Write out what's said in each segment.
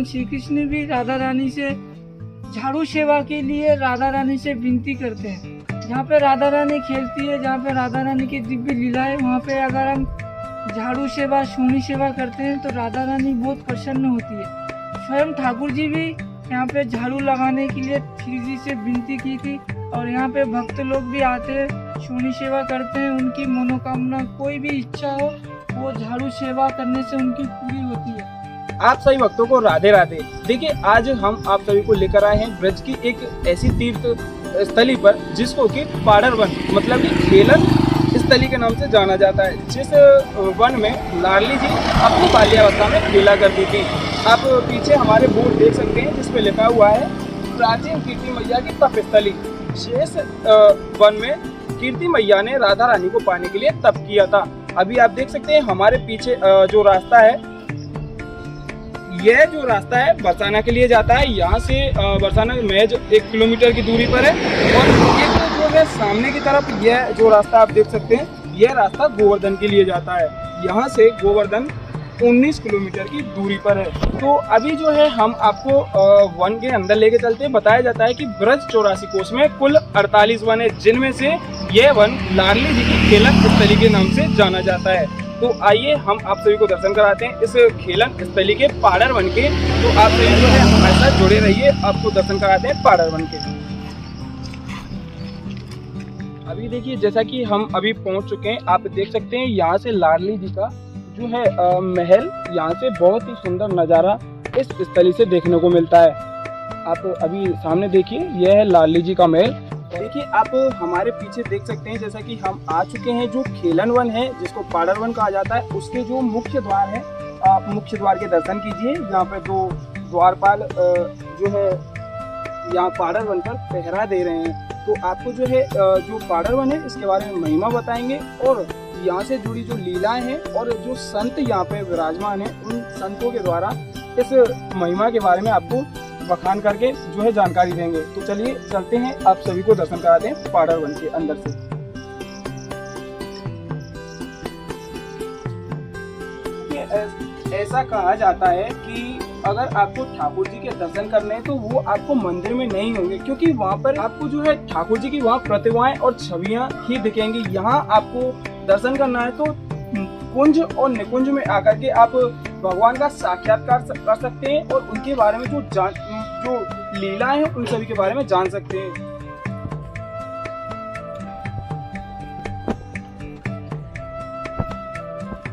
भगवान श्री कृष्ण भी राधा रानी से झाड़ू सेवा के लिए राधा रानी से विनती करते हैं। जहाँ पे राधा रानी खेलती है, जहाँ पे राधा रानी की दिव्य लीला है, वहाँ पे अगर हम झाड़ू सेवा, सोनी सेवा करते हैं तो राधा रानी बहुत प्रसन्न होती है। स्वयं ठाकुर जी भी यहाँ पे झाड़ू लगाने के लिए श्री जी से विनती की थी और यहाँ पे भक्त लोग भी आते हैं, सोनी सेवा करते हैं। उनकी मनोकामना, कोई भी इच्छा हो, वो झाड़ू सेवा करने से उनकी पूरी होती है। आप सभी भक्तों को राधे राधे। देखिए, आज हम आप सभी को लेकर आए हैं ब्रज की एक ऐसी तीर्थ स्थली पर जिसको कि पाडर वन मतलब कि खेलन स्थली के नाम से जाना जाता है, जिस वन में लाडली जी अपनी बाल्यावस्था में खेला करती थी। आप पीछे हमारे बोर्ड देख सकते हैं जिस पे लिखा हुआ है प्राचीन कीर्ति मैया की तप स्थली। शेष वन में कीर्ति मैया ने राधा रानी को पाने के लिए तप किया था। अभी आप देख सकते हैं हमारे पीछे जो रास्ता है, यह जो रास्ता है बरसाना के लिए जाता है। यहाँ से बरसाना महज 1 किलोमीटर की दूरी पर है और एक जो है सामने की तरफ यह जो रास्ता आप देख सकते हैं, यह रास्ता गोवर्धन के लिए जाता है। यहाँ से गोवर्धन 19 किलोमीटर की दूरी पर है। तो अभी जो है हम आपको वन के अंदर लेके चलते हैं। बताया जाता है कि ब्रज 84 कोष में कुल 48 वन है, जिनमें से यह वन लाडली जी की खेलन स्थली के नाम से जाना जाता है। तो आइए हम आप सभी को दर्शन कराते हैं इस खेलन स्थली के, पाडर वन के। तो आप सभी जो है हमारे साथ जुड़े रहिए, आपको दर्शन कराते हैं पाडर वन के। अभी देखिए, जैसा कि हम अभी पहुंच चुके हैं, आप देख सकते हैं यहाँ से लाडली जी का जो है महल, यहाँ से बहुत ही सुंदर नज़ारा इस स्थली से देखने को मिलता है। आप अभी सामने देखिए, यह है लाडली जी का महल। देखिए, आप हमारे पीछे देख सकते हैं जैसा कि हम आ चुके हैं जो खेलन वन है, जिसको पाडर वन कहा जाता है, उसके जो मुख्य द्वार है। आप मुख्य द्वार के दर्शन कीजिए। यहाँ पे 2 द्वारपाल जो है यहाँ पाडर वन पर पहरा दे रहे हैं। तो आपको जो है जो पाडर वन है इसके बारे में महिमा बताएंगे और यहाँ से जुड़ी जो लीलाएं हैं और जो संत यहाँ पे विराजमान हैं, उन संतों के द्वारा इस महिमा के बारे में आपको बखान करके जो है जानकारी देंगे। तो चलिए चलते हैं, आप सभी को दर्शन कराते हैं पाडर वन के अंदर से। ऐसा कहा जाता है कि अगर आपको ठाकुर जी के दर्शन करने हैं तो वो आपको मंदिर में नहीं होंगे, क्योंकि वहाँ पर आपको जो है ठाकुर जी की वहाँ प्रतिमाएं और छवियां ही दिखेंगी। यहाँ आपको दर्शन करना है तो कुंज और निकुंज में आकर के आप भगवान का साक्षात्कार कर सकते हैं और उनके बारे में जो लीलाएं हैं उन सभी के बारे में जान सकते हैं।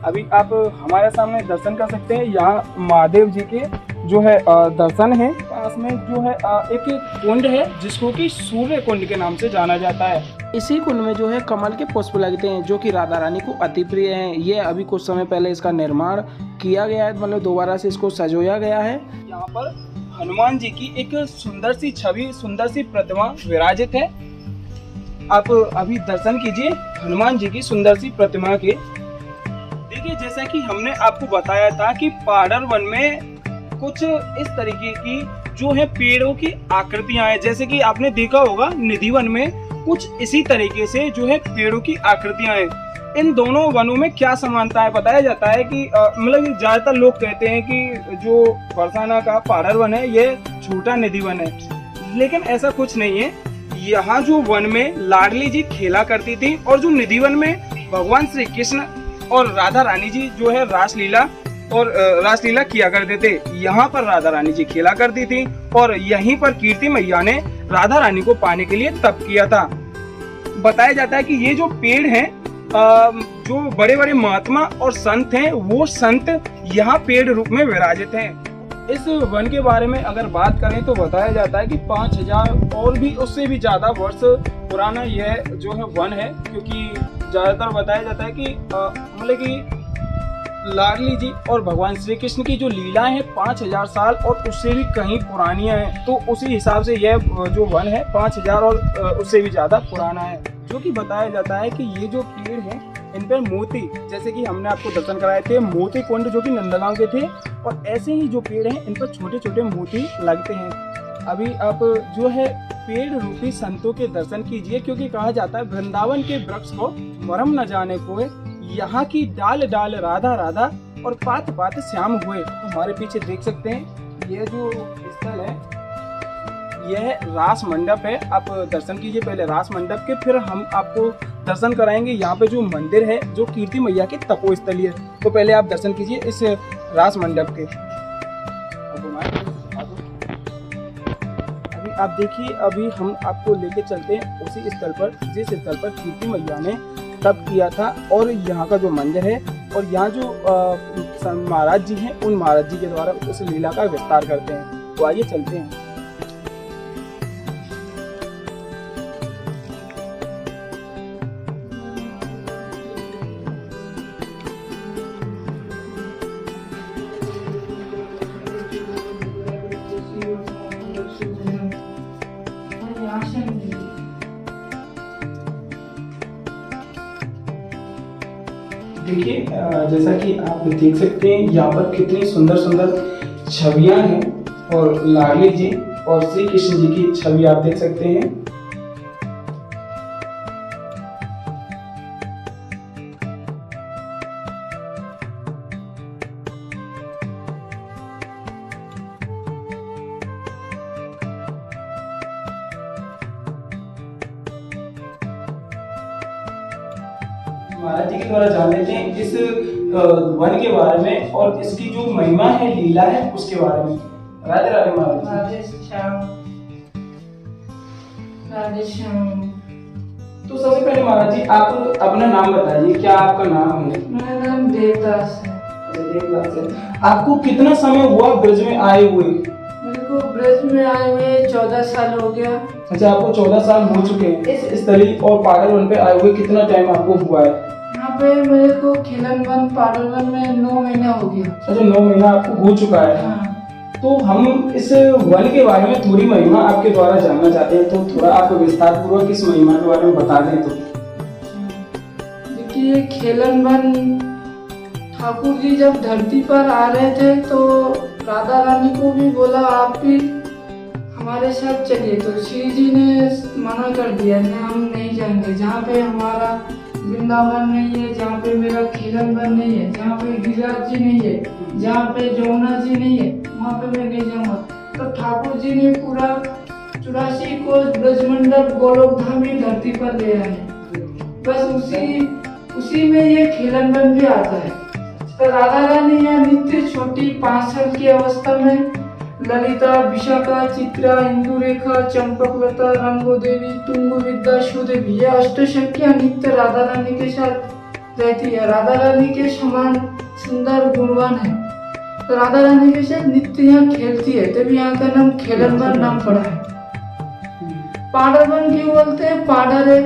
अभी आप हमारे सामने दर्शन कर सकते हैं, यहाँ महादेव जी के जो है दर्शन है। पास में जो है एक कुंड है जिसको कि सूर्य कुंड के नाम से जाना जाता है। इसी कुंड में जो है कमल के पुष्प लगते हैं जो कि राधा रानी को अति प्रिय हैं। ये अभी कुछ समय पहले इसका निर्माण किया गया है, मतलब दोबारा से इसको सजोया गया है। यहाँ पर हनुमान जी की एक सुंदर सी छवि, सुंदर सी प्रतिमा विराजित है। आप अभी दर्शन कीजिए हनुमान जी की सुंदर सी प्रतिमा के। देखिए, जैसा कि हमने आपको बताया था कि पाडर वन में कुछ इस तरीके की जो है पेड़ों की आकृतियां हैं। जैसे कि आपने देखा होगा निधि वन में कुछ इसी तरीके से जो है पेड़ों की आकृतियां हैं। इन दोनों वनों में क्या समानता है? बताया जाता है कि मतलब ज्यादातर लोग कहते हैं कि जो बरसाना का पाडर वन है ये छोटा निधि वन है, लेकिन ऐसा कुछ नहीं है। यहाँ जो वन में लाडली जी खेला करती थी और जो निधि वन में भगवान श्री कृष्ण और राधा रानी जी जो है रासलीला किया करते थे, यहाँ पर राधा रानी जी खेला करती थी और यहीं पर कीर्ति मैया ने राधा रानी को पाने के लिए तप किया था। बताया जाता है कि ये जो पेड़ हैं, जो बड़े बड़े महात्मा और संत हैं, वो संत यहाँ पेड़ रूप में विराजित हैं। इस वन के बारे में अगर बात करें तो बताया जाता है कि 5000 और भी उससे भी ज्यादा वर्ष पुराना यह जो है वन है, क्योंकि ज्यादातर बताया जाता है कि मतलब कि लाडली जी और भगवान श्री कृष्ण की जो लीलाएं हैं 5000 साल और उससे भी कहीं पुरानी हैं। तो उसी हिसाब से यह जो वन है 5000 और उससे भी ज्यादा पुराना है। जो कि बताया जाता है कि ये जो पेड़ हैं इन पर मोती, जैसे कि हमने आपको दर्शन कराए थे मोती कुंड जो कि नंदगांव के थे, और ऐसे ही जो पेड़ हैं इन पर छोटे छोटे मोती लगते हैं। अभी आप जो है पेड़ रूपी संतों के दर्शन कीजिए, क्योंकि कहा जाता है वृंदावन के वृक्ष को मरम न जाने को, यहाँ की डाल डाल राधा राधा और पात पात श्याम हुए। हमारे पीछे देख सकते हैं ये जो स्थल है यह रास मंडप है। आप दर्शन कीजिए पहले रास मंडप के, फिर हम आपको दर्शन कराएंगे यहाँ पे जो मंदिर है जो कीर्ति मैया की तपोस्थली है। तो पहले आप दर्शन कीजिए इस रास मंडप के। अभी आप देखिए, अभी हम आपको लेके चलते हैं उसी स्थल पर जिस स्थल पर कीर्ति मैया ने तप किया था, और यहाँ का जो मंदिर है और यहाँ जो महाराज जी हैं उन महाराज जी के द्वारा उस लीला का विस्तार करते हैं। तो आइए चलते हैं। देखिए जैसा कि आप देख सकते हैं यहाँ पर कितनी सुंदर सुंदर छवियां हैं, और लाडली जी और श्री कृष्ण जी की छवि आप देख सकते हैं। महाराज जी के द्वारा जान लेते हैं इस वन के बारे में और इसकी जो महिमा है, लीला है, उसके बारे में। राधे राधे महाराज जी। राधे श्याम। तो सबसे पहले महाराज जी आप अपना नाम बताइए, क्या आपका नाम है? मेरा नाम देवदास है। देवदास है। आपको कितना समय हुआ ब्रज में आए हुए? मेरे को ब्रज में आए हुए 14 साल हो गया। अच्छा, आपको 14 साल हो चुके हैं। इस स्थली और पागल वन पे आए हुए कितना टाइम आपको हुआ है? यहाँ पे मेरे को खिलन वन पागल वन में 9 महीना हो गया। अच्छा, 9 महीना आपको हो चुका है। हाँ। तो हम इस वन के बारे में थोड़ी महिमा आपके द्वारा जानना चाहते हैं, तो थोड़ा आप विस्तार पूर्वक इस महिमा के बारे में बता दें तो। देखिए, खिलन वन ठाकुर जी जब धरती पर आ रहे थे तो राधा रानी को भी बोला आप भी हमारे साथ चलिए, तो श्री जी ने मना कर दिया, नहीं हम नहीं जाएंगे। जहाँ पे हमारा वृंदावन नहीं है, जहाँ पे मेरा खिलन वन नहीं है, जहाँ पे गिरिराज जी नहीं है, जहाँ पे जमुना जी नहीं है, वहाँ पे मैं नहीं जाऊँगा। तो ठाकुर जी ने पूरा 84 को ब्रजमंडप गोलोक धामी धरती पर ले आए। बस उसी में ये खिलन वन भी आता है। तो राधा रानी यहाँ नित्य छोटी 5 साल की अवस्था में ललिता, विशाखा, चित्रा, इंदुरेखा, चंपकलता, रंगोदेवी, तुंगु विद्या, सुदेवी, ये अष्टशक्तियाँ नित्य राधा रानी के साथ रहती है। राधा रानी के समान सुंदर गुणवान है, तो राधा रानी के साथ नित्य यहाँ खेलती है, तभी यहाँ का नाम खिलन वन नाम पड़ा है। पाडर वन क्यों बोलते हैं? पाडर है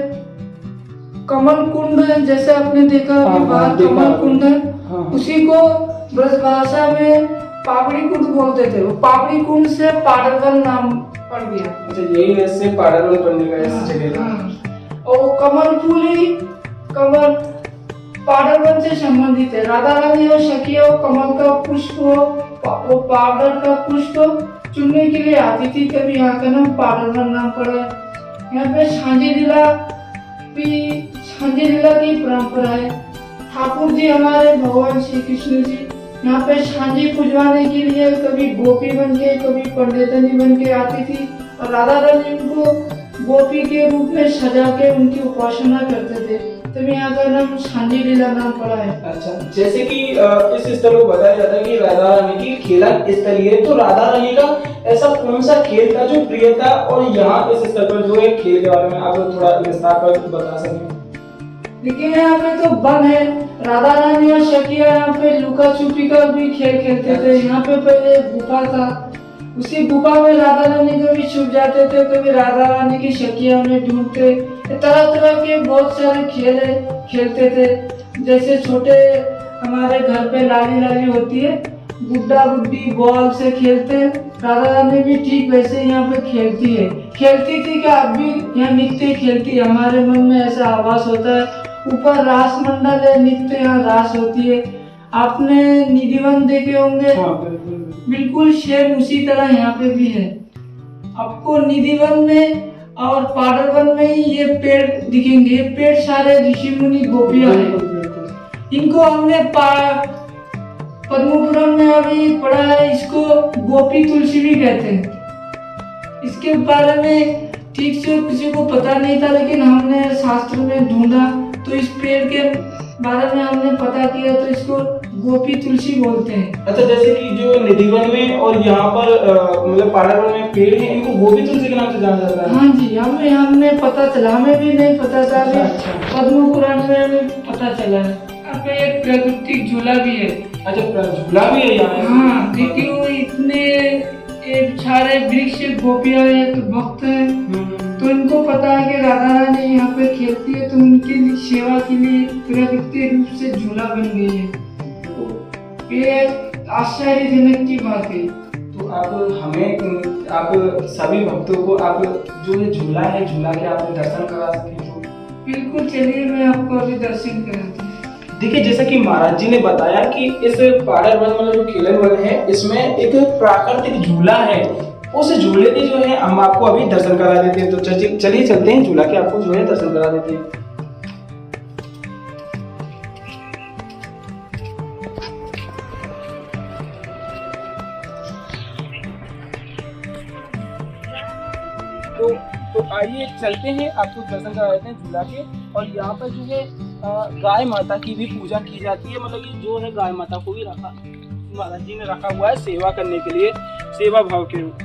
कमल कुंड है, जैसे आपने देखा अभी बाहर कमल कुंड है, उसी को ब्रज भाषा में पापड़ी कुंड बोलते थे। वो पापड़ी कुंड से पाडर वन नाम पड़ गया। अच्छा, यही वजह से पाडर वन पड़ने का इस जगह का। और कमल फूल ही कमल पाडर वन से संबंधित है। राधा रानी और सखिया कमल का पुष्प वो पाउडर का पुष्प चुनने के लिए आती थी, तभी यहाँ का नाम पाडर वन नाम पड़ा है। यहाँ पे सांझी लीला की परंपरा है। ठाकुर जी हमारे भगवान श्री कृष्ण जी यहाँ पे सांझी पुजवाने के लिए कभी गोपी बन के कभी पंडितनी बन के आती थी, और राधा रानी उनको गोपी के रूप में सजा के उनकी उपासना करते थे, तभी यहाँ का नाम सांझी लीला नाम पड़ा है। अच्छा, जैसे कि इस स्थल को बताया जाता है कि राधा रानी की खेलन स्थली है, तो राधा रानी का ऐसा कौन सा खेल था जो प्रिय था, और यहाँ इस स्थल पर जो है खेल के बारे में आप थोड़ा विस्तार पर बता सकें? देखिए, यहाँ पे तो वन है, राधा रानी और सखिया यहाँ पे लुका छुपी का भी खेल खेलते थे। यहाँ पे पहले गुफा था, उसी गुफा में राधा रानी कभी छुप जाते थे, कभी राधा रानी की सखिया में ढूंढते। तरह तरह के बहुत सारे खेल खेलते थे। जैसे छोटे हमारे घर पे लाली लाली होती है, गुड्डा गुड्डी बॉल से खेलते, राधा रानी भी ठीक वैसे यहाँ पे खेलती थी कि अब भी यहाँ नित्य खेलती है। हमारे मन में ऐसा आभास होता है। ऊपर रास मंडल है, नित्य यहाँ रास होती है। आपने निधिवन देखे होंगे, बिल्कुल सेम उसी तरह यहाँ पे भी है। आपको निधिवन में और पाडर वन में ही ये पेड़ दिखेंगे। ये पेड़ सारे ऋषि मुनि गोपियां हैं। इनको हमने पद्मपुरम में अभी पड़ा है, इसको गोपी तुलसी भी कहते हैं। इसके बारे में ठीक से किसी को पता नहीं था, लेकिन हमने शास्त्र में ढूंढा तो इस पेड़ के बारे में हमने पता किया तो इसको गोपी तुलसी बोलते हैं। अच्छा, जैसे कि जो निधिवन में और यहाँ पर मतलब पाड़ावन में पेड़ हैं, इनको गोपी तुलसी के नाम से जाना जाता है। हाँ जी, हमने पता चला, हमें भी नहीं पता था, अच्छा। पद्म पुराण में हमें पता चला है। यहाँ पे एक प्राकृतिक झूला भी है। अच्छा, झूला भी है यहाँ? हाँ, देखिए वो इतने एक सारे वृक्ष गोपियां हैं तो भक्त हैं, तो इनको पता है कि राधा रानी यहाँ पे खेलती है, तो उनके लिए सेवा के लिए प्राकृतिक रूप से झूला बन गई है। तो ये आश्चर्यजनक की बात है। तो आप सभी भक्तों को आप जो ये झूला है, झूला के आप दर्शन करा सकें तो बिल्कुल, चलिए मैं आपको अभी दर्शन कराती हूँ। देखिए, जैसा कि महाराज जी ने बताया कि इस पाड़र वन मतलब जो खेलन वन है, इसमें एक प्राकृतिक झूला है। उस झूले के जो है हम आपको अभी दर्शन करा देते हैं। तो चलिए चलते हैं, झूला के आपको जो है दर्शन करा देते हैं। तो आइए चलते हैं, आपको दर्शन करा देते हैं झूला के। और यहाँ पर जो है गाय माता की भी पूजा की जाती है, मतलब कि जो है गाय माता को भी रखा महाराज जी ने रखा हुआ है सेवा करने के लिए, सेवा भाव के रूप।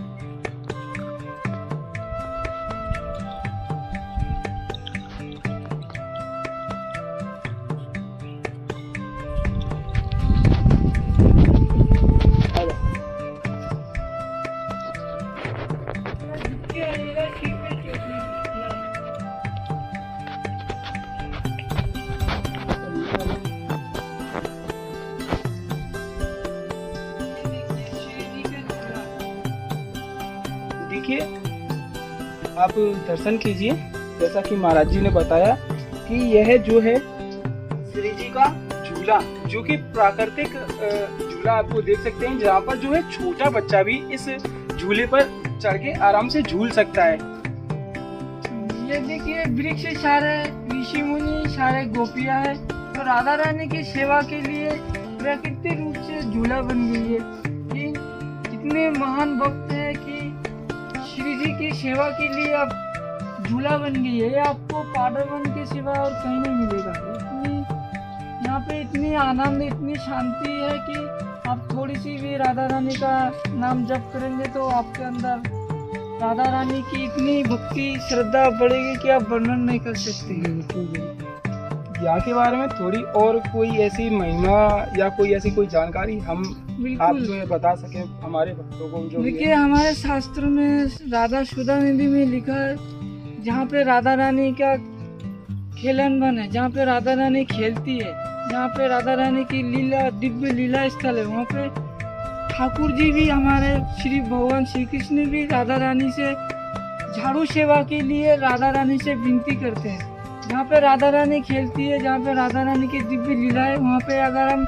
देखिए, आप दर्शन कीजिए। जैसा कि महाराज जी ने बताया कि यह जो है श्री जी का झूला, जो कि प्राकृतिक झूला आपको देख सकते हैं, जहाँ पर जो है छोटा बच्चा भी इस झूले पर चढ़ के आराम से झूल सकता है। ये देखिए, वृक्ष सारे ऋषि मुनि सारे गोपियां है, तो राधा रानी की सेवा के लिए प्राकृतिक रूप से झूला बन गई है। कि इतने महान भक्त है कि श्री जी की सेवा के लिए अब झूला बन गई है। आपको पाडरवन के सिवा और कहीं नहीं मिलेगा। यहाँ पे इतनी आनंद, इतनी शांति है कि आप थोड़ी सी भी राधा रानी का नाम जप करेंगे तो आपके अंदर राधा रानी की इतनी भक्ति श्रद्धा बढ़ेगी कि आप वर्णन नहीं कर सकते। यहाँ के बारे में थोड़ी और कोई ऐसी महिमा या कोई ऐसी कोई जानकारी हम आप जो है बता सके हमारे भक्तों को? जो देखिए, हमारे शास्त्र में राधा सुधा निधि में लिखा है, जहाँ पे राधा रानी का खेलन वन है, जहाँ पे राधा रानी खेलती है, जहाँ पे राधा रानी की लीला दिव्य लीला स्थल है, वहाँ पे ठाकुर जी भी, हमारे श्री भगवान श्री कृष्ण भी राधा रानी से झाड़ू सेवा के लिए राधा रानी से विनती करते हैं। जहाँ पे राधा रानी खेलती है, जहाँ पे राधा रानी की दिव्य लीला है, वहाँ पे अगर हम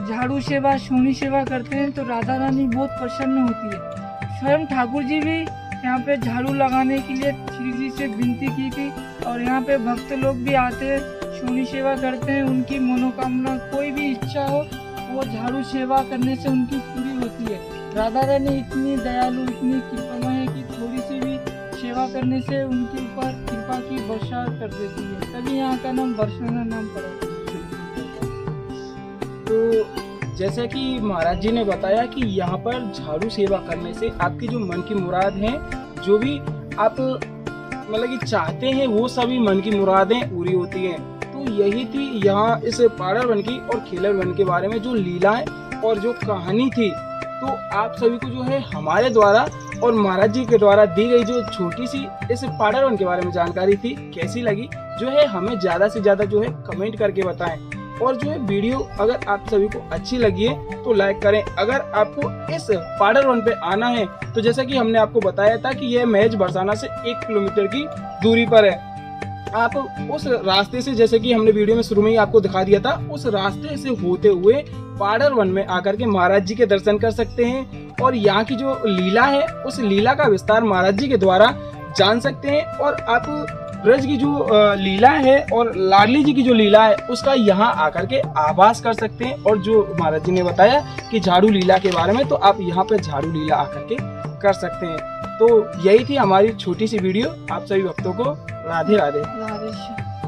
झाड़ू सेवा, सोनी सेवा करते हैं तो राधा रानी बहुत प्रसन्न होती है। स्वयं ठाकुर जी भी यहाँ पे झाड़ू लगाने के लिए श्री जी से विनती की थी, और यहाँ पे भक्त लोग भी आते हैं, सोनी सेवा करते हैं। उनकी मनोकामना, कोई भी इच्छा हो, वो झाड़ू सेवा करने से उनकी पूरी होती है। राधा रानी इतनी दयालु, इतनी कृपामय है कि थोड़ी सी भी सेवा करने से उनके ऊपर कृपा की वर्षा कर देती है, तभी यहाँ का नाम बरसाना नाम पड़ा। तो जैसा कि महाराज जी ने बताया कि यहाँ पर झाड़ू सेवा करने से आपकी जो मन की मुराद है, जो भी आप मतलब कि चाहते हैं, वो सभी मन की मुरादें पूरी होती हैं। तो यही थी यहाँ इस पाड़र वन की और खेलर वन के बारे में जो लीलाएं और जो कहानी थी। तो आप सभी को जो है हमारे द्वारा और महाराज जी के द्वारा दी गई जो छोटी सी इस पाड़र वन के बारे में जानकारी थी, कैसी लगी जो है हमें ज्यादा से ज्यादा जो है कमेंट करके बताएं। और जो है वीडियो अगर आप सभी को अच्छी लगी है तो लाइक करें। अगर आपको इस पाड़र वन पे आना है तो जैसा कि हमने आपको बताया था कि यह महज बरसाना से 1 किलोमीटर की दूरी पर है। आप उस रास्ते से, जैसे कि हमने वीडियो में शुरू में ही आपको दिखा दिया था, उस रास्ते से होते हुए पाड़र वन में आकर के महाराज जी के दर्शन कर सकते हैं और यहाँ की जो लीला है उस लीला का विस्तार महाराज जी के द्वारा जान सकते हैं। और आप ब्रज की जो लीला है और लाडली जी की जो लीला है उसका यहाँ आकर के आभास कर सकते हैं। और जो महाराज जी ने बताया कि झाड़ू लीला के बारे में, तो आप यहाँ पे झाड़ू लीला आकर के कर सकते हैं। तो यही थी हमारी छोटी सी वीडियो। आप सभी भक्तों को राधे राधे। राधे श्याम।